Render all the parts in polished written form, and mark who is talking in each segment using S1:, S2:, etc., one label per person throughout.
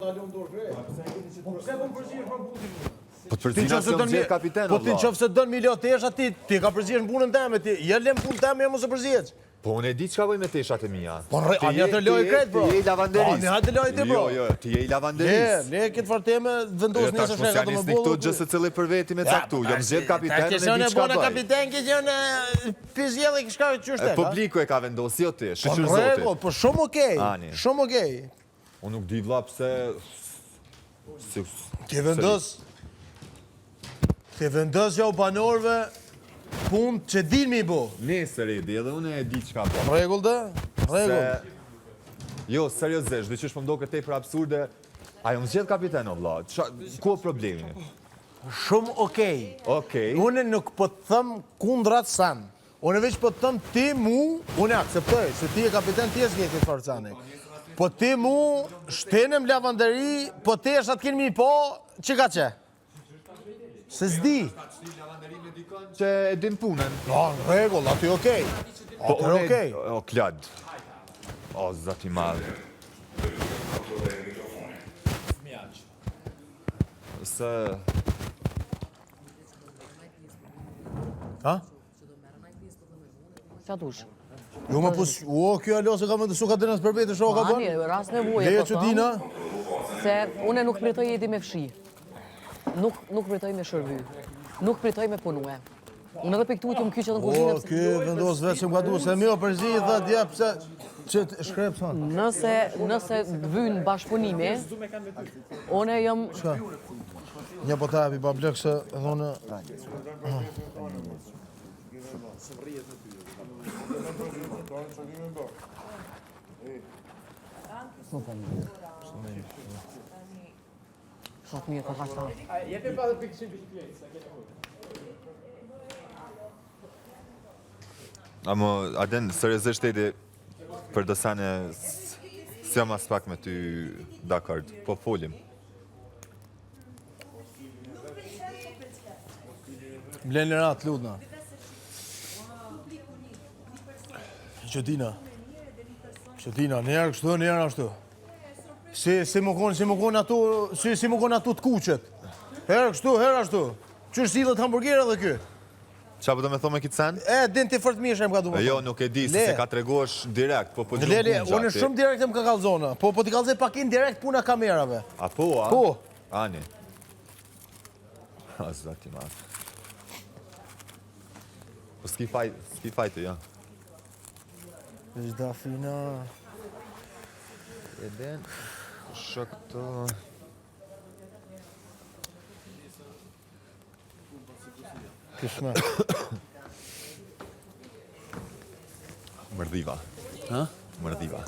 S1: kalon dorë krejt. Po pse po përzihesh për butin?
S2: Po të përzihesh se do kapiten.
S1: Po ti nëse don milion tesha ti ka përzihesh në punën tëme ti. Ja lëm punën tëme mos e përzihesh.
S2: Po unë e di çka bëj me teshat e mia.
S1: Po ani atë loj krejt bro.
S2: Ti je lavanderis.
S1: Ani atë loj ti bro.
S2: Jo, ti je lavanderis.
S1: Le këtë farteme vendos nesër shka të më bollë.
S2: Këto gjë se cili për veti me caktu. Jam zgjedh kapitenin e di çka bëj.
S1: Kapiten që janë pizjellë çka çështë.
S2: Publiku e ka vendosur jo ti, shoqër zoti.
S1: Po shumë okej. Shumë okej.
S2: Unë nuk di vlla pse
S1: Ti vendos jau banorëve punë që din mi bo.
S2: Nesër Edi, edhe unë e di çka bëj.
S1: Rregull dhe? Rregull.
S2: Jo, seriozisht, dyqysh po mdoket tepër absurde. Ajo më zgjedh kapiten o vlla. Ku është problemi?
S1: Shumë okej.
S2: Okej.
S1: Unë nuk po të them kundrat san. Unë veç po të them ti mu, unë akceptoj, se ti e kapiten ti e zgjeti Farcani. Po ti mu shtenem lavanderi, po ti është atë kemi po, që ka që? Se s'di.
S2: Që e din punën.
S1: No, në regull, aty okej. Aty okej.
S2: O, klad. O, zati madhë. Se...
S1: Ha?
S3: Qa dush?
S1: Jo më pus, kjo alo se ka më të suka dënës për vetë, shoka bërë?
S3: Ani, ras nevoje,
S1: Leje që dina?
S3: Se une nuk pritoj jeti me fshi. Nuk pritoj me shërby. Nuk pritoj me punue. Unë edhe piktu të më kyqet në kuzinë.
S1: O, kjo vendos vetë që më ka du, se mjo përzi dhe dja pëse që të shkrep sonë.
S3: Nëse vynë bashkëpunimi, une jam...
S1: Shka? Një po ta api, pa blek se edhe unë...
S3: Shumë mirë, ka ta.
S4: Jepi pa dhe pikë shumë pikë sa ke të
S2: Amo, Aden, seriozisht Edi, për dësane, si jam as pak me ty dakord, po folim.
S1: Blenë Lirat, lutna. Qëtina, njerë kështu, njerë ashtu. Si më konë atu të kuqet. Herë kështu, herë ashtu. Qërë silët hamburgerë dhe kjo?
S2: Qa po do me thome këtë sen?
S1: Din ti fërt mirë që më ka du më.
S2: Jo, nuk e di, se ka tregosh direkt, po gjumë
S1: Lele,
S2: punë
S1: unë shumë direkt më ka kalzona, po ti kalzoj pak indirekt puna kamerave.
S2: A po, a?
S1: Po.
S2: Ani. A, zati ma. Po s'ki fajtë, ja.
S1: Zda fina...
S2: Eden, shok të...
S1: Kishme.
S2: Mërdhiva.
S1: Ha?
S2: Mërdhiva.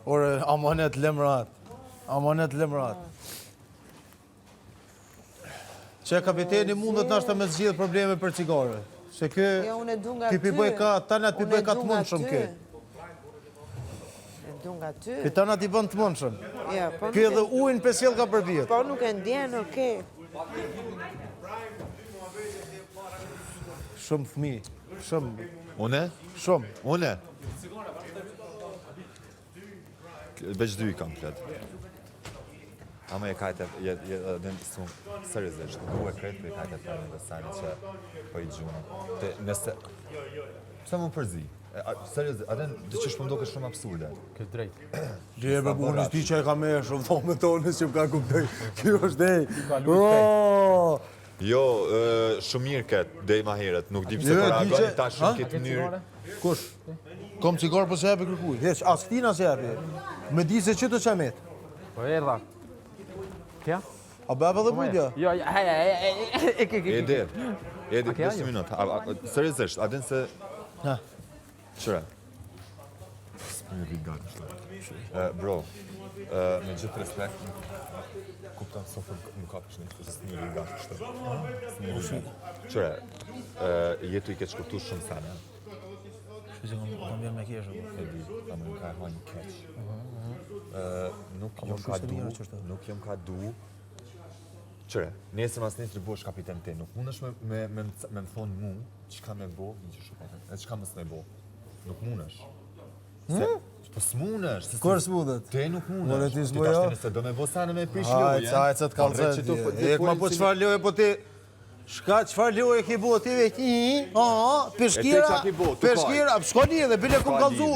S1: Ore, amanet lemrat. Amanet lemrat. Që kapiteni mundet nashta me zgjidh probleme për cigare. Se kë...
S5: Jo, unë e du nga ty.
S1: Ti pibëj ka, tana ti bëj ka të mund shumë kë.
S5: E du nga ty.
S1: Ti tana ti bën të mund shumë.
S5: Ja, po
S1: Kë edhe ujnë pesjell ka për vjetë.
S5: Po nuk e ndjen, okej.
S1: Shumë fëmi. Shumë.
S2: Une?
S1: Shumë.
S2: Une? Veç dy i kam, pled. Ama e kajte, den seriozisht, du e krejt për e kajte të në desajnë që po i gjunë. Nëse, pse më përzi? Seriozisht, aden, dhe që shpëndo kështë shumë absurde.
S4: Këtë drejt.
S1: Dhe me bunës ti që e ka me shumë thonë tonës që më ka kuptoj. Kjo është
S2: Jo, shumë mirë këtë, dej ma herët, nuk di pse po reagoni ta shumë këtë mënyrë.
S1: Kush? Kom cigarë për se jepi kërkuj. Heq, as këtina se jepi. Me di se që të qemet.
S4: Po erdha. Kja?
S1: A bebe dhe budja?
S4: Jo,
S2: Eder, 10 minutë. Seriozisht, aden se...
S1: Ha.
S2: Qëre? S'më rrit gati shtë. Bro, me gjithë respekt, kuptan sofër nuk ka përshni, se s'më rrit gati shtë. Qëre, jetu i ke shkurtu shumë sana.
S1: Shpisi kam vjen me keshë.
S2: E di, ta më nuk ka e hajnë keq. Nuk jom ka du. Qëre, nesër mas nesër bosh kapiten te, nuk mund është me më thonë mu, qka me bo, një që shupatet, e qka mës me bo. Nuk mund është. Po s'mund është.
S1: Kër s'mundet?
S2: Te nuk mund
S1: More
S2: është.
S1: ti
S2: Ti
S1: s'bujo?
S2: tash nëse do me bo sana me prish loje.
S1: Hajt, se të kalzet. E këma po qfar loje, po ti... Shka qfar loje ki bo, ti vek peshkira, peshkira, s'ka një dhe bile kum kalzu,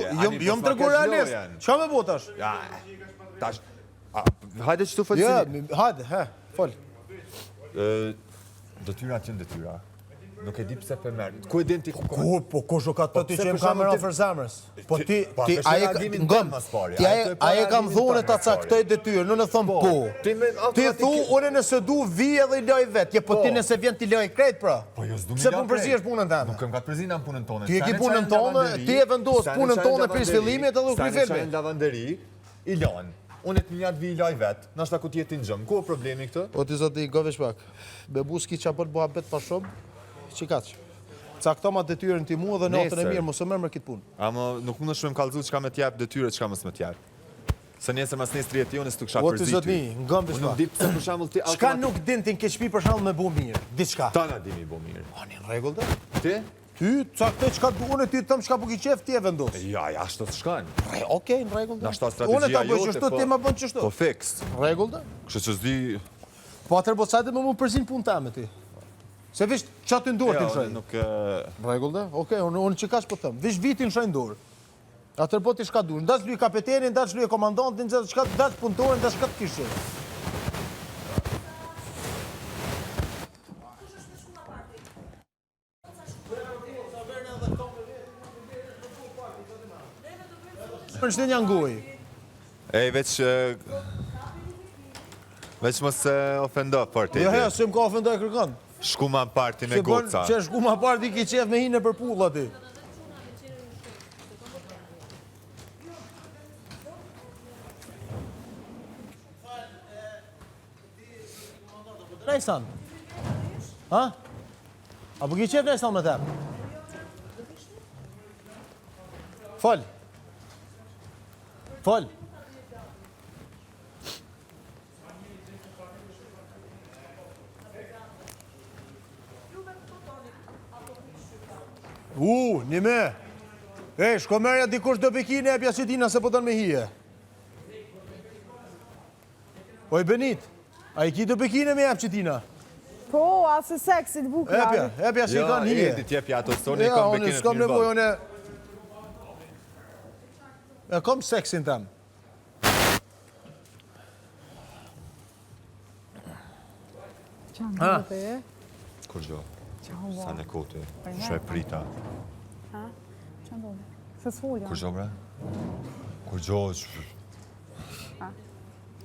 S1: jom të regu realist. Qka me bo tash?
S2: Ja, tash... Hajde që tu fëtësi.
S1: Ja, hajde, fol.
S2: Detyra që në detyra. Nuk e di pse për merë. Ku e din ti?
S1: Po kush o ka të ti që më kamera për zemrës? Po ti, aje kam thonë ta caktoj detyrë, në thëmë po. Ti thu, une nëse du vi edhe i loj vetë, po ti nëse vjen ti loj krejt pra.
S2: Po jo s'du mi
S1: Se
S2: loj
S1: pun përzihesh punën teme.
S2: Nuk këm ka të përzina në punën tonë.
S1: Ti e ki punën tonë, ti e vendos punën tonë për fillimit edhe kry
S2: Sa në
S1: filmi.
S2: lavanderi, i lanë. Unë të njëtë vi i loj vetë, nështë ta ku tjetë në gjëmë. Ku o problemi këtë?
S1: O ti zoti, govesh pak. Bebu s'ki qa për bëha bet pa shumë, që kaq. Cakto ma detyrën ti mua dhe natën e mirë, mos e mërë këtë punë.
S2: Ama nuk mund është me më kalzu qka me t'jep detyre, qka mës me t'jep. Se nesër mas nesër jetë jonë, s'tu kësha
S1: O ti
S2: përzitu.
S1: zoti, ngëmbesh
S2: Unë nuk
S1: pak.
S2: di pse për shambull ti...
S1: Qka nuk din ti në ke shpi për shembull me bu mirë? Diçka.
S2: Ta na di mi bo mirë.
S1: Ani në rregull të?
S2: Ti?
S1: Ty, caktoj çka unë ty të them çka po ki qef ti e vendos.
S2: Ja, shto të shkanë.
S1: Okej, në rregull.
S2: Na shta
S1: Unë ta
S2: strategjia
S1: bëj
S2: jote,
S1: çështu, ti më bën çështu.
S2: Po fix.
S1: Në rregull të?
S2: Kështë që s'di...
S1: Po atëherë po sajtë më përzin punë tame ti. Se vish ç'a ty nduhet ti
S2: Jo,
S1: shoj.
S2: nuk...
S1: Në rregull të? Okej, unë çka po them. Vish vitin shoj dorë. Atëherë po ti çka duhet? Ndash lyj kapitenin, ndash lyj komandantin, ndash çka ndash punëtorin, ndash çka të kishë. Për shtë një ngoj.
S2: Ej, veç mos se ofendo për ti.
S1: Jo, se më ka ofendoj kërkon.
S2: Shku ma në parti me goca.
S1: Që shku ma parti ki qef me hinë për pulla ti. Rejsan? Ha? Apo ki qef Rejsan me tem? Fol. Fol. Një me. Shko merja dikush do bekine e pja qetina se po të në me hije. Oj, Benit, a i ki do bekine me jep qetina?
S6: Po, asë seksit bukra.
S1: Epja se i kanë hije.
S2: Jo, ti t'jep ja ato soni,
S1: Ja,
S2: kom
S1: unë
S2: bekinë
S1: s'kam
S2: të mirë
S1: nevoj,
S2: bërë.
S1: E kom seksin tem.
S6: Qanë të të e?
S2: Kur gjo,
S6: Qanë
S2: sa
S6: të
S2: në kote, shë e prita.
S6: Qanë të Se s'folja.
S2: Kur gjo, bre? Kur gjo,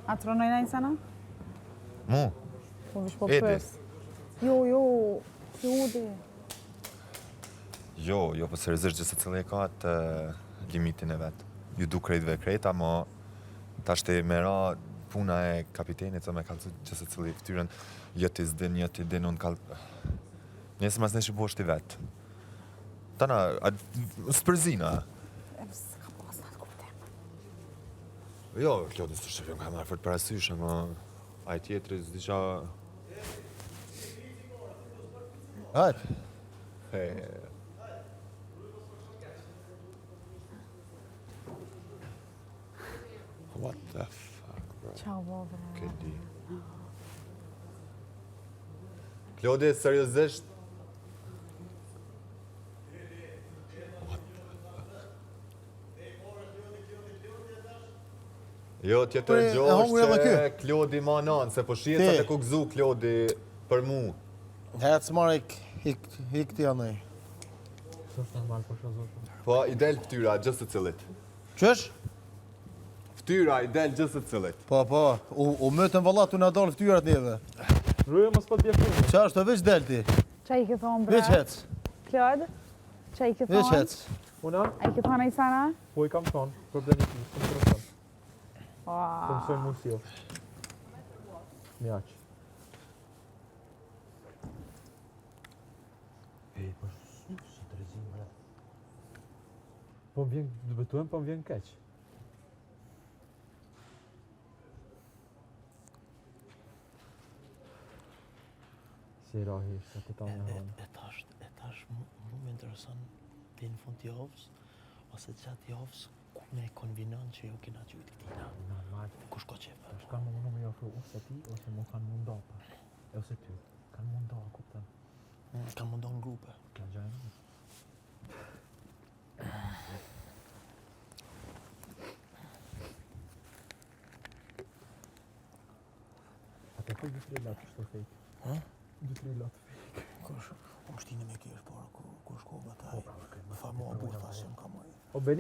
S6: A të rënoj në insana?
S2: mu,
S6: Po vish po
S2: Edi.
S6: pës. Jo, Jodi.
S2: jo, po seriozisht gjithë se cilë e ka të limitin e vetë. Ju du krejtve krejt, amo ta shte me ra puna e kapitenit, të me kalcu gjithë se cilë i ftyren, jëti zdin, jëti din, unë kalë... Njësë mas neshë bo është i vetë. Tana, s'përzina.
S6: Ka pas në të kuptim.
S2: Jo, kjo dhe së shëpjom ka marrë fort parasysh, ama aj tjetëri s'diqa...
S1: Hajt.
S2: What the fuck, bro?
S6: Ciao, bre.
S2: Ke di. Klodi, seriozisht? Jo, tjetër
S1: e
S2: gjohë
S1: hongu
S2: është
S1: edhe
S2: që Klodi ma nanë, se po shihet
S1: Ti.
S2: sa të ku gëzu Klodi për mu.
S1: Hec marë ik ti anej.
S4: S'është normal po shoh.
S2: Po, i del ftyra, gjithë të cilit.
S1: Qësh?
S2: Ftyra, i del gjithë të cilit.
S1: Po, u mëtën vallat u na dalë ftyrat neve.
S4: Ruje mos po t'je punë.
S1: Qa është, veç del ti.
S6: Qa i ke thonë, bre?
S1: Veç hec.
S6: Claude? Qa i ke
S1: Veç
S6: thonë?
S1: hec.
S4: Una,
S6: A i ke thonë i sana?
S4: po i kam thonë, problemi ti, s'më kërëson. Të
S6: Wow.
S4: mësoj mu si jo. Mjaq. Ej, po së të rezim, bre. Po më vjen, dëbetujem, po më vjen keq. Si rahi, se të ta me hanë.
S7: E tash mu më intereson të në fund të javës, ose gjatë javës, ku me konvinon që ju kena gjytë këtina.
S4: Normal.
S7: Kush ka qefë?
S4: Tash kanë mundu me jofru ose ti, ose mu kanë mundu pa. Ose ty. Kanë mundu, kuptën.
S7: Kanë mundon grupe.
S4: Kanë gjajnë. Ate ku 2-3 latë shto fejk?
S7: Ha?
S4: 2-3 latë.
S7: Kush? Unë shtini me kesh, por ku shkova taj.
S4: Po, pra,
S7: Fa mua burë, thasëm ka mojë.
S4: O Beli